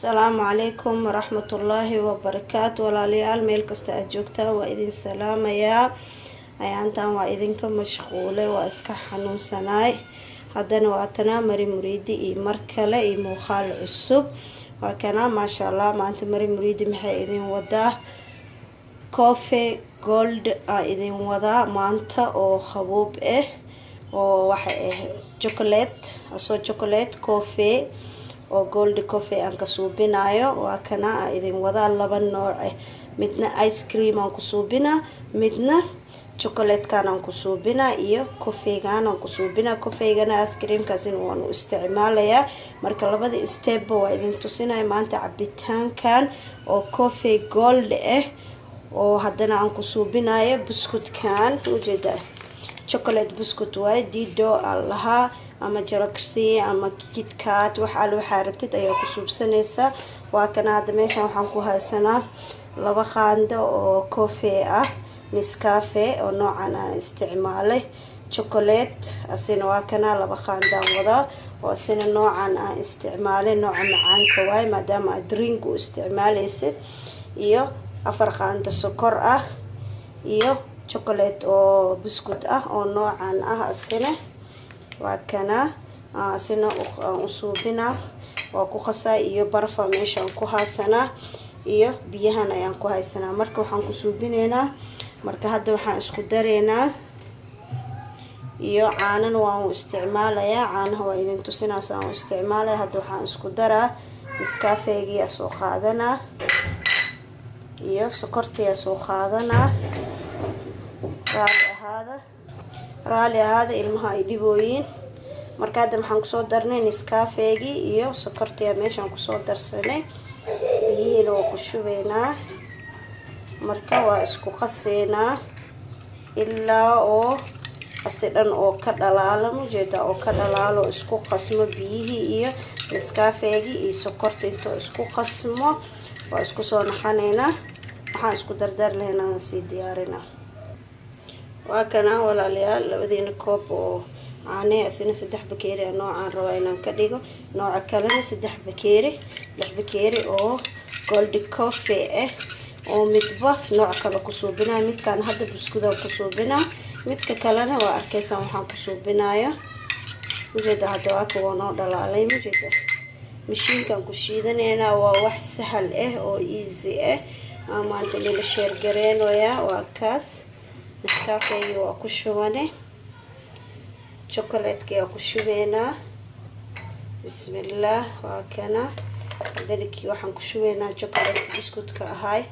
السلام عليكم ورحمة الله وبركاته. walaalyaal meel kasta aad joogtaa waa idin salaamayaa. ayaantan waa idinka mashquulay, waa iska xanuunsanaay. haddana waa tanaa mari muriidi iyo mar kale iyo muuqaal cusub. waa kana maasha allah. maanta mari muriidi maxay idin wadaa coffee gold idin wadaa maanta oo qabuub oo waxa chocolate asoo chocolate coffee oo gold coffee aan ka suubinayo. waa kana idin wadaa laba nooc midna ice cream aan ku suubina, midna chocolate kan aan ku suubina iyo coffee gaan aan ku suubina. coffee gana ice cream kaasina waan u isticmaalayaa. marka labada step waa idin tusinaya maanta cabitaankan oo coffee gold oo haddana aan ku suubinayo buskutkan. ujeeda chocolate buskut waaye, dido allaha ama jalaksi ama kitkat waxa rabtid ayaa ku suubsanaysaa. waa kana hadda meeshan waxaan ku haysanaa laba qaando oo coffee Nescafe oo noocan aan isticmaalay. chocolate asina waa kana laba qaandaan wadaa oo asina noocan aan isticmaalay, nooca macaanka waaye maadaama aad drink u isticmaalaysid. iyo 4 qaando sokor iyo chocolate oo buskut oo noocan asina waa kana asina u suubina. waa ku qasaa iyo barfa meeshaan ku haysanaa iyo biyahan ayaan ku haysanaa. marka waxaan ku suubineynaa. marka hadda waxaan isku dareynaa iyo caanana waan u isticmaalayaa. caanaha waa idin tusinaa saan u isticmaalaya. hadda waxaan isku daraa Nescafegiya soo qaadanaa iyo sokortiya soo qaadanaa. raali ahaada ilmaha ay dhibooyin. marka hadda waxaan kusoo darnay Nescafegi iyo sokortiya meeshaan kusoo darsanay. biyihiina waa ku shubeynaa. marka waa isku qaseynaa ilaa oo asidhan oo ka dhalaalo. ujeeda oo ka dhalaalo isku qasmo biyihii iyo Nescafegi iyo sokorta intoo isku qasmo waa isku soo naxaneynaa. waxaan isku dardar lehnaa sii diyaarina. waa kana walaalyaal labadiina koob oo caane asina 3 bakeeri noocaan rabaa inaan ka dhigo. nooca kalena 3 bakeeri 6 bakeeri oo gold coffee oo midba nooc kale ku suubinaa. midkaan hadda buskuda ku suubinaa, midka kalena waa arkaysan waxaan ku suubinayo. ujeeda hadda waa kuwa noo dhalaalay. ujeeda mashiinkan ku shiidanayna waa wax sahal oo easy maanta la sheer gareenaya. waa kaas Nescafe waa ku shubane, chocolate ku shubeynaa. bismillah. waa kana dalkii waxaan ku shubeynaa chocolate biscuitka ahay.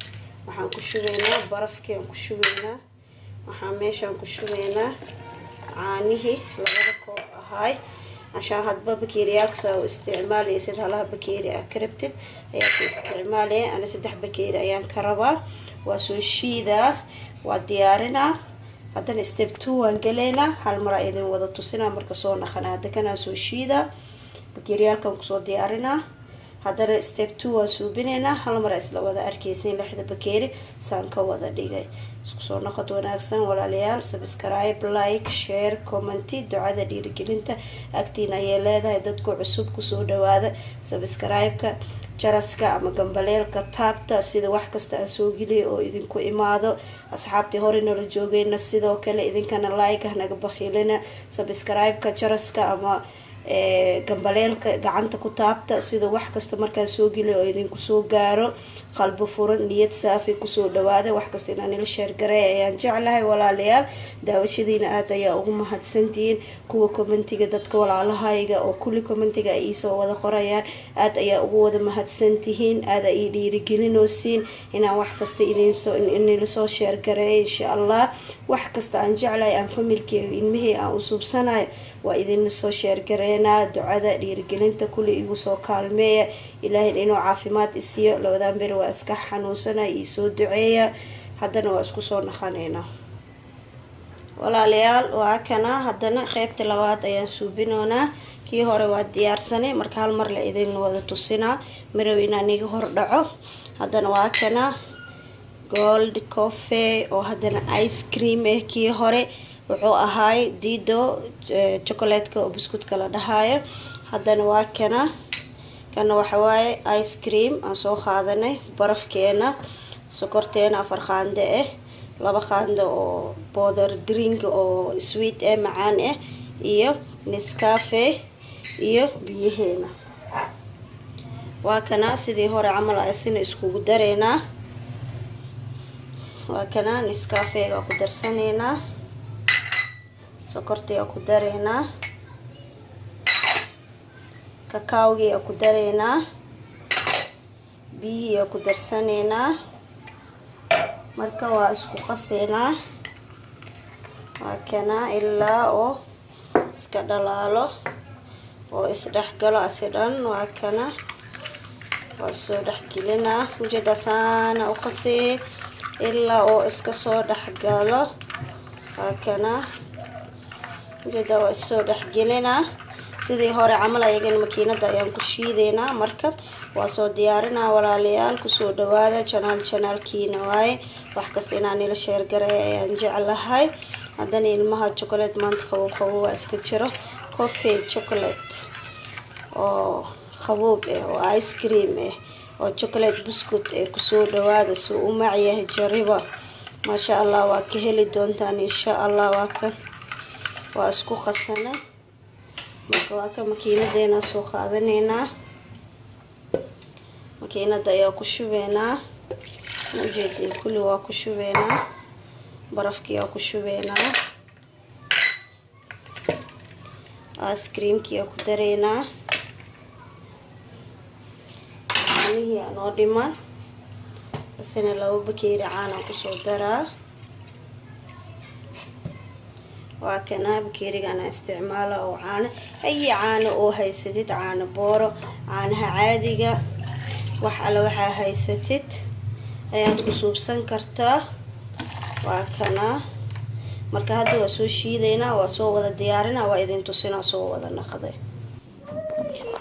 waxaan ku shubeynaa barafkii aan ku shubeynaa. waxaan meeshaan ku shubeynaa caanihii labada koob ahay. عشان هاد بكيريالك سو استعمالي يصير هلا بكيري أكربتد أياك استعمالي. أنا 3 بكيري أيام كربا وسوشي ذا وديارنا. هذا ستيب 2 وانقلينا هالمرة إذا وضعت سنة مركزونا خنا هذا كنا سوشي ذا بكيريالكم كسو ديارنا. هذا ستيب 2 وسوبيننا هالمرة إسلا وضع أركيسين لحد بكيري سانكا وضع ديجاي. soo noqod wanaagsan walaalyaal. subscribe, like, share, comment. ducada dhiirigelinta agtiina ayay leedahay. dadku cusub ku soo dhawaada. subscribe-ka, jaraska ama gambaleelka taabta sida wax kasta aan soo geliyo oo idinku imaado. asxaabtii hore nala joogayna sidoo kale idinkana like naga bakhiilina. subscribe-ka, jaraska ama gambaleelka gacanta ku taabta sida wax kasta markaan soo geliyo oo idinku soo gaaro. qalbi furan, niyad saafi ku soo dhawaada. wax kasta inaan ila share gareey ayaan jeclahay walaalyaal. daawashadiina aad ayaa ugu mahadsantihiin. kuwa commentiga dadka walaalahayga oo kulli commentiga ay soo wada qorayaan aad ayaa ugu wada mahadsantihiin. aad ay dhiirigelinaysiin inaan wax kasta idin soo in soo share gareey insha Allah. wax kasta aan jeclahay aan familkeyga ilmihii aan u suubsanayo waa idin soo share gareena. ducada dhiirigelinta kulli igu soo kaalmeeya. ilaahay inuu caafimaad isiyo. labadan bir waa iska xanuunsana ii soo duceeya. haddana waa isku soo naxaneynaa walaalyaal. waa kana haddana qaybta labaad ayaan suubinoonaa. kii hore waa diyaarsanay marka hal mar la idin wada tusinaa marow inaan iga hor dhaco. haddana waa kana gold coffee oo haddana ice cream kii hore wuxuu ahaay dido chocolate-ka oo biscuitka la dhahayo. haddana waa kana kana waxa waaye ice cream aan soo qaadanay, barafkeena, sokorteena 4 qaando ah, 2 qaando oo powder drink oo sweet macaan iyo Nescafe iyo biyaheena. waa kana sidii hore camal aysan iskugu dareynaa. waa kana Nescafe ga ku darsaneynaa, sokortiga ku dareynaa, kakaowga ku dareynaa, biyihiga ku darsaneynaa. marka waa isku qaseynaa. waa kana ilaa oo iska dhalaalo oo isdhexgalo asidan. waa kana waa soo dhexgelinaa, ujeeda saana u qasee ilaa oo iska soo dhexgalo. waa kana ujeeda waa soo dhexgelinaa sidii hore camal ayagana makiinada ayaan ku shiideynaa. marka waa soo diyaarinaa walaalayaal, kusoo dhawaada channelkiina waaye. wax kasta inaan ila share gareeyo ayaan jeclahay. haddana ilmaha chocolate maanta qabow waa iska jiro, coffee chocolate oo qabow oo ice cream oo chocolate biscuit kusoo dhawaada. soo u macyahay jariba, masha Allah waa ka heli doontaan insha Allah. waa kan waa isku qasana. marka waa ka makiinadeena soo qaadaneynaa, makiinada ayaa ku shubeynaa. ujeedin kulli waa ku shubeynaa, barafkii waa ku shubeynaa, ice creamkii ku dareynaa, caanihii anoo dhiman asina 2 bakeeri caana ku soo daraa. waa kana bakeerigan isticmaala oo caano ay caano oo haysatid, caano booro, caanaha caadiga, wax alla waxa haysatid ayaad ku suubsan kartaa. waa kana marka hadda waa soo shiideynaa, waa soo wada diyaarinaa, waa idin tusinaa soo wada naqday.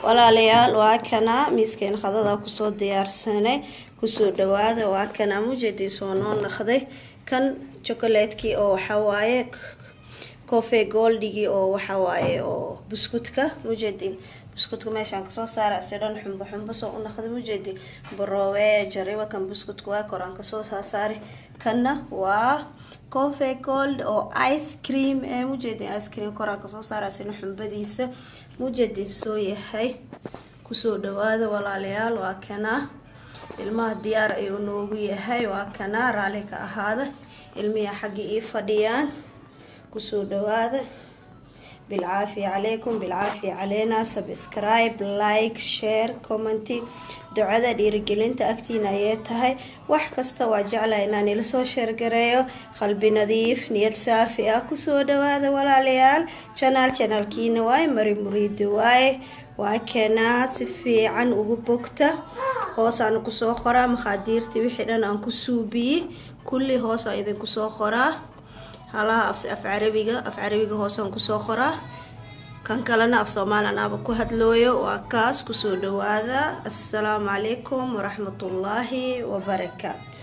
walaalayaal waa kana miiskeen qadada ku soo diyaarsanay, kusoo dhawaada. waa kana mujeedin soo noo naqday. kan chocolate-kii oo waxa waaye coffee goldigii oo waxa waaye oo biskutka. mujeedin biskutka meeshaan ka soo saaray asidan xumbo soo u naqday. mujeedin baroowe jariba kan biskutka waa koraan ka soo saaray. kana waa coffee gold oo ice cream mujeedin ice cream koraan ka soo saaray asina xumbadiisa. mujeedin soo yahay, kusoo dhawaada walaalayaal. waa kana ilmaha diyaar ayuu noogu yahay. waa kana raali ka ahaada, ilmiya xagga ii fadhiyaan. kusoo dhawaada. بالعافية عليكم بالعافية علينا. سبسكرايب لايك شير كومنتي دعاء dhiirigelinta agtiina ayay tahay. wax kasta waa jeclahay inaan ila soo share gareeyo, qalbi nadiif, niyad saafi ah. kusoo dhawaada walaalayaal, channelkiina waay mari muriidi waay. waa kana si fiican ugu bogta, hoos aan ku soo qoraa maqaadiirtii wixii dhan aan ku suubiyay kulli hoos aan idin ku soo qoraa. halaha af carabiga hoosaan ku soo qoraa, kan kalena af Soomaali anaaba ku hadlooyo. waa kaas kusoo dhawaada. assalaamu calaykum waraxmatullaahi wabarakaatu.